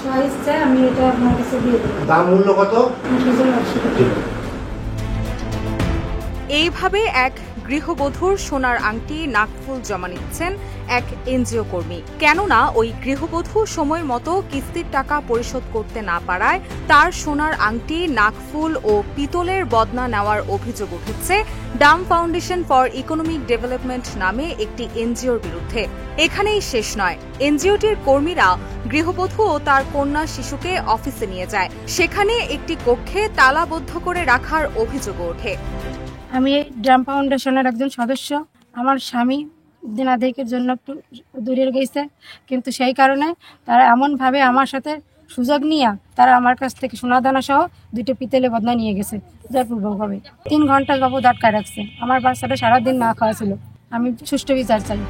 স্বইচ্ছায় আমি এটা আপনার কাছে দিয়ে দেব। দাম মূল্য কত? 80,000 টাকা। এইভাবে এক গৃহবধূর সোনার আংটি নাকফুল জমা নিচ্ছেন এক এনজিও কর্মী। কেননা ওই গৃহবধূ সময় মতো কিস্তির টাকা পরিশোধ করতে না পারায় তার সোনার আংটি, নাকফুল ও পিতলের বদনা নেওয়ার অভিযোগ উঠেছে Dam foundation for economic development নামে একটি এনজিওর বিরুদ্ধে। এখানেই শেষ নয়, এনজিওটির কর্মীরা গৃহবধূ ও তার কন্যা শিশুকে অফিসে নিয়ে যায়। সেখানে একটি কক্ষে তালাবদ্ধ করে রাখার অভিযোগও ওঠে। আমি ড্রাম ফাউন্ডেশনের একজন সদস্য। আমার স্বামী দিনাদিকের জন্য একটু দূরে গেছে, কিন্তু সেই কারণে তারা এমনভাবে আমার সাথে সুযোগ নিয়ে তারা আমার কাছ থেকে সোনাদানা সহ 2টি পিতলে বদনা নিয়ে গেছে জোরপূর্বকভাবে। 3 ঘন্টা বাবদ আটকায় রাখছে। আমার বাচ্চাটা সারাদিন না খাওয়া ছিল। আমি সুষ্ঠু বিচার চাই।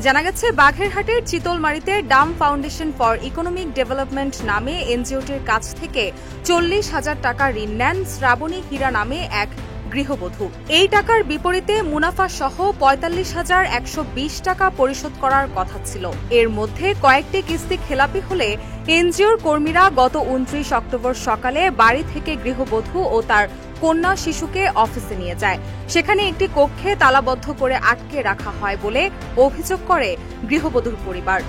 জানা গেছে, বাঘেরহাটের চিতলমারীতে Dam foundation for economic development নামে এনজিওটির কাছ থেকে 40,000 টাকা ঋণ নেন শ্রাবণী হীরা নামে এক গৃহবধূ। এই টাকার বিপরীতে মুনাফা সহ 45,120 টাকা পরিশোধ করার কথা ছিল। এর মধ্যে কয়েকটি কিস্তি খেলাপি হলে এনজিওর কর্মীরা গত 29 অক্টোবর সকালে বাড়ি থেকে গৃহবধূ ও তার কন্যা শিশুকে অফিসে নিয়ে যায়। সেখানে একটি কক্ষে তালাবদ্ধ করে আটকে রাখা হয় বলে অভিযোগ করে গৃহবধূর পরিবার।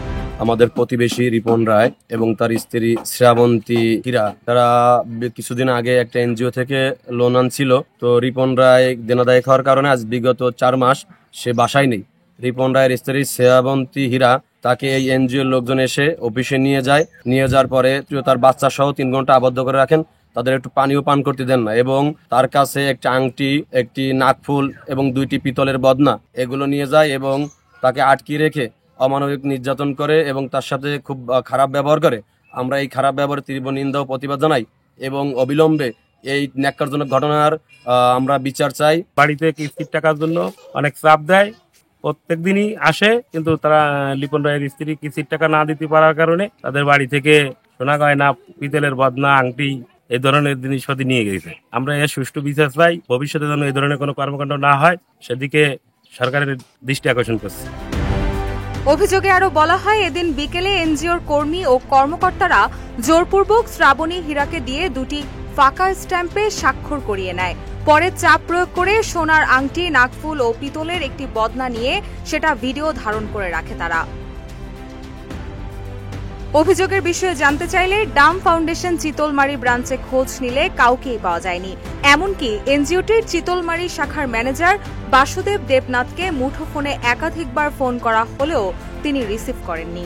আমাদের প্রতিবেশী রিপন রায় এবং তার স্ত্রী শ্রাবন্তী হীরা, তারা কিছুদিন আগে একটা এনজিও থেকে লোন আনছিল। তো রিপন রায় দেনাদায়ী খাওয়ার কারণে আজ বিগত 4 মাস সে বাসায় নেই। রিপন রায়ের স্ত্রী শ্রাবন্তী হীরা তাকে এই এনজিওর লোকজন এসে অফিসে নিয়ে যাওয়ার পরে তার বাচ্চা সহ 3 ঘন্টা আবদ্ধ করে রাখেন। তাদের একটু পানিও পান করতে দেন না এবং তার কাছে একটা আংটি, একটি নাকফুল এবং 2টি পিতলের বদনা এগুলো নিয়ে যায় এবং তাকে আটকে রেখে অমানবিক নির্যাতন করে এবং তার সাথে খুব খারাপ ব্যবহার করে। আমরা এই খারাপ ব্যবহারের তীব্র নিন্দা ও প্রতিবাদ জানাই এবং অবিলম্বে এই ন্যাক্কারজনক ঘটনার আমরা বিচার চাই। বাড়িতে কিস্তির টাকার জন্য অনেক চাপ দেয়, প্রত্যেক দিনই আসে, কিন্তু তারা লিপন রায়ের স্ত্রী কিস্তির টাকা না দিতে পারার কারণে তাদের বাড়ি থেকে সোনা গয়না, পিতলের বদনা, আংটি এই ধরনের জিনিসপাতি নিয়ে গেছে। আমরা এর সুষ্ঠু বিচার চাই। ভবিষ্যতে যেন এই ধরনের কোনো কর্মকাণ্ড না হয় সেদিকে সরকারের দৃষ্টি আকর্ষণ করছে। অভিযোগে আরো বলা হয়, এদিন বিকেলে এনজিওর কর্মী ও কর্মকর্তারা জোরপূর্বক শ্রাবণী হীরাকে দিয়ে 2টি ফাঁকা স্ট্যাম্পে স্বাক্ষর করিয়ে নেয়। পরে চাপ প্রয়োগ করে সোনার আংটি, নাকফুল ও পিতলের একটি বদনা নিয়ে সেটা ভিডিও ধারণ করে রাখে তারা। অভিযোগের বিষয়ে জানতে চাইলে ডাম ফাউন্ডেশন চিতলমারী ব্রাঞ্চে খোঁজ নিলে কাউকেই পাওয়া যায়নি। এমনকি এনজিওটির চিতলমারী শাখার ম্যানেজার বাসুদেব দেবনাথকে মুঠোফোনে একাধিকবার ফোন করা হলেও তিনি রিসিভ করেননি।